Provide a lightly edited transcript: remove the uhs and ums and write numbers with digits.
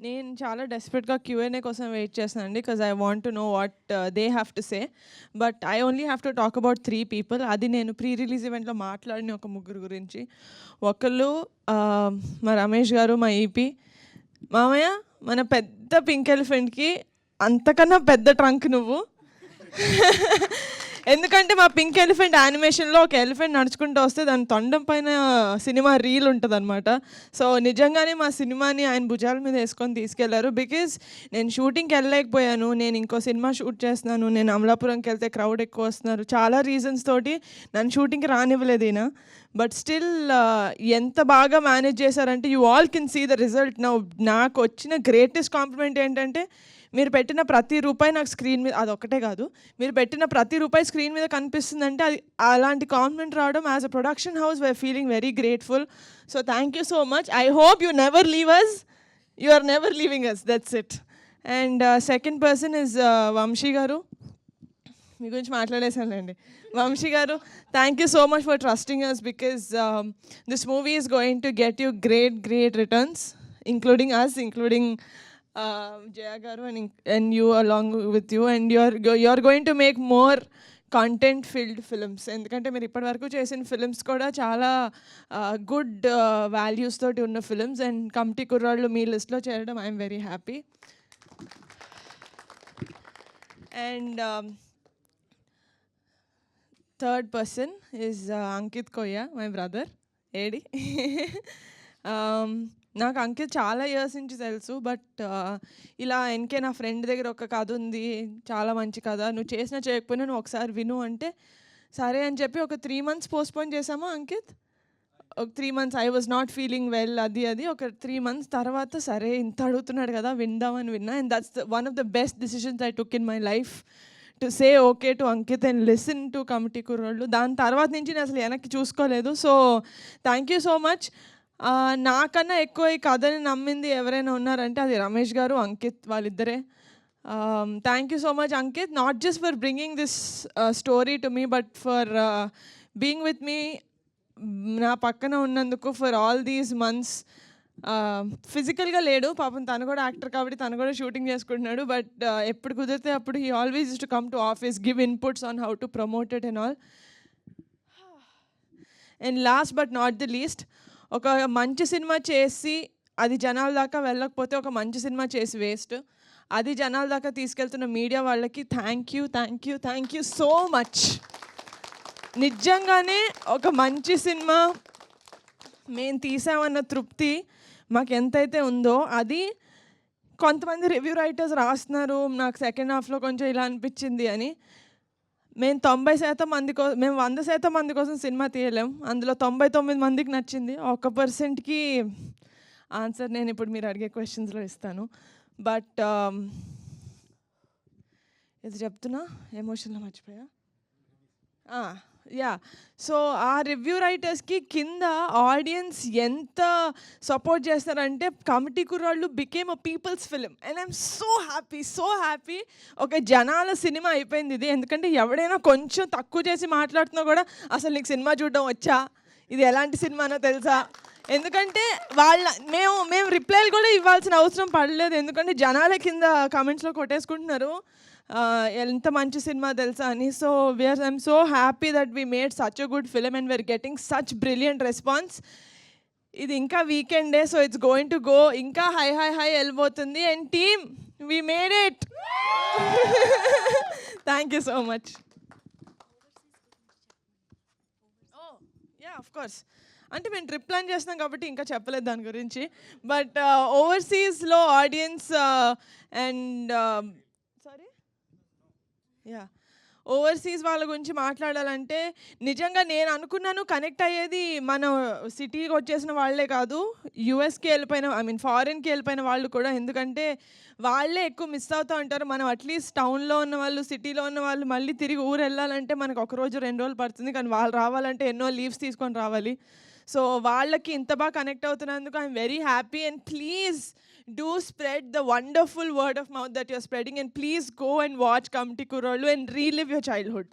నేను చాలా డెస్పరేట్గా క్యూఎన్ఏ కోసం వెయిట్ చేస్తానండి, because I want to know what they have to say. But I only have to talk about 3 people. అది నేను pre release ఈవెంట్లో మాట్లాడిన ఒక ముగ్గురు గురించి. ఒకళ్ళు మా రమేష్ గారు, మా ఈపీ మామయ్య. మన పెద్ద పింక్ ఎలిఫెంట్కి అంతకన్నా పెద్ద ట్రంక్ నువ్వు. ఎందుకంటే మా పింక్ ఎలిఫెంట్ యానిమేషన్లో ఒక ఎలిఫెంట్ నడుచుకుంటూ వస్తే దాని తొండం పైన సినిమా రీల్ ఉంటుంది అనమాట. సో నిజంగానే మా సినిమాని ఆయన భుజాల మీద వేసుకొని తీసుకెళ్లారు. బికాజ్ నేను షూటింగ్కి వెళ్ళలేకపోయాను, నేను ఇంకో సినిమా షూట్ చేస్తున్నాను, నేను అమలాపురంకి వెళ్తే క్రౌడ్ ఎక్కువ వస్తున్నారు, చాలా రీజన్స్ తోటి నన్ను షూటింగ్కి రానివ్వలేదు ఈయన. బట్ స్టిల్ ఎంత బాగా మేనేజ్ చేశారంటే you all can see the result now. నాకు వచ్చిన గ్రేటెస్ట్ కాంప్లిమెంట్ ఏంటంటే మీరు పెట్టిన ప్రతి రూపాయి నాకు స్క్రీన్ మీద, అదొక్కటే కాదు, మీరు పెట్టిన ప్రతి రూపాయి స్క్రీన్ మీద కనిపిస్తుందంటే అది అలాంటి కాంప్లిమెంట్ రావడం as a production house we are feeling very grateful. So thank you so much. I hope you never leave us, you are never leaving us, that's it. And second person is Vamshi garu. మీ గురించి మాట్లాడేసానండి. Vamshi garu, thank you so much for trusting us, because this movie is going to get you great returns, including us, including Jaya garu and you along with you, and you're going to make more content filled films. ఎందుకంటే మీరు ఇప్పటివరకు చేసిన films కూడా చాలా good values తోటి ఉన్న films, and committee కుర్రాళ్ళు మీ లిస్ట్లో చేరడం I'm very happy. And third person is Ankit కొయ్య, మై బ్రదర్. ఏడి నాకు అంకిత్ చాలా ఇయర్స్ నుంచి తెలుసు, బట్ ఇలా ఎన్కే నా ఫ్రెండ్ దగ్గర ఒక కథ ఉంది, చాలా మంచి కథ, నువ్వు చేసినా చేయకపోయినా నువ్వు ఒకసారి విను అంటే సరే అని చెప్పి ఒక 3 months పోస్ట్పోన్ చేసాము అంకిత్. ఒక 3 months I was not feeling well, అది ఒక 3 months తర్వాత సరే ఇంత అడుగుతున్నాడు కదా విందామని విన్నా. And that's one of the best decisions I took in my life, to say okay to Ankit and listen to committee కుర్రోళ్ళు. దాని తర్వాత నుంచి నేను అసలు వెనక్కి చూసుకోలేదు. So thank you so much. నాకన్నా ఎక్కువ ఈ కథని నమ్మింది ఎవరైనా ఉన్నారంటే అది రమేష్ గారు, అంకిత్, వాళ్ళిద్దరే. Thank you so much Ankit, not just for bringing this story to me, but for being with me, నా పక్కన ఉన్నందుకు, ఫర్ ఆల్ దీస్ మంత్స్. ఫిజికల్గా లేడు పాపం, తను కూడా యాక్టర్ కాబట్టి తను కూడా షూటింగ్ చేసుకుంటున్నాడు, బట్ ఎప్పుడు కుదిరితే అప్పుడు he always use to come to office, give inputs on how to promote it and all. And last but not the least, ఒక మంచి సినిమా చేసి అది జనాల దాకా వెళ్ళకపోతే ఒక మంచి సినిమా చేసి వేస్ట్. అది జనాల దాకా తీసుకెళ్తున్న మీడియా వాళ్ళకి థ్యాంక్ యూ సో మచ్. నిజంగానే ఒక మంచి సినిమా మేము తీసామన్న తృప్తి మాకు ఎంతైతే ఉందో, అది కొంతమంది రివ్యూ రైటర్స్ రాస్తున్నారు నాకు సెకండ్ హాఫ్లో కొంచెం ఇలా అనిపించింది అని. మేము 90% మంది మేము 100% మంది కోసం సినిమా తీయలేం, అందులో 99 మందికి నచ్చింది. 1%కి ఆన్సర్ నేను ఇప్పుడు మీరు అడిగే క్వశ్చన్స్లో ఇస్తాను. బట్ ఇది చెప్తున్నా ఎమోషన్లో మర్చిపోయా. యా, సో ఆ రివ్యూ రైటర్స్కి కింద ఆడియన్స్ ఎంత సపోర్ట్ చేస్తారంటే కమిటీ కుర్రాళ్ళు became a peoples film, and I'm so happy. ఒక జనాల సినిమా అయిపోయింది ఇది. ఎందుకంటే ఎవడైనా కొంచెం తక్కువ చేసి మాట్లాడుతున్నా కూడా అసలు నీకు సినిమా చూడడం వచ్చా, ఇది ఎలాంటి సినిమానో తెలుసా, ఎందుకంటే మేము రిప్లైలు కూడా ఇవ్వాల్సిన అవసరం పడలేదు, ఎందుకంటే జనాల కింద కామెంట్స్లో కొట్టేసుకుంటున్నారు ఎంత మంచి సినిమా తెలుసా అని. So I'm so happy that we made such a good film and we're getting such brilliant response. ఇది ఇంకా వీకెండే, so it's going to go ఇంకా హై వెళ్ళిపోతుంది. And team, we made it. Thank you so much. Yeah, of course, అంటే మేము trip plan చేస్తున్నాం కాబట్టి ఇంకా చెప్పలేదు దాని గురించి. బట్ ఓవర్సీస్లో ఆడియన్స్ అండ్ యా, ఓవర్సీస్ వాళ్ళ గురించి మాట్లాడాలంటే నిజంగా నేను అనుకున్నాను కనెక్ట్ అయ్యేది మన సిటీకి వచ్చేసిన వాళ్ళే కాదు, యూఎస్కి వెళ్ళిపోయిన ఫారిన్కి వెళ్ళిపోయిన వాళ్ళు కూడా. ఎందుకంటే వాళ్ళే ఎక్కువ మిస్ అవుతూ ఉంటారు. మనం అట్లీస్ట్ టౌన్లో ఉన్న వాళ్ళు, సిటీలో ఉన్న వాళ్ళు మళ్ళీ తిరిగి ఊరు వెళ్ళాలంటే మనకు 1 రోజు 2 రోజులు పడుతుంది, కానీ వాళ్ళు రావాలంటే ఎన్నో లీవ్స్ తీసుకొని రావాలి. సో వాళ్ళకి ఇంత బాగా కనెక్ట్ అవుతున్నందుకు I'm very happy. And please do spread the wonderful word of mouth that you're spreading, and please go and watch Kamti Kurollu and relive your childhood.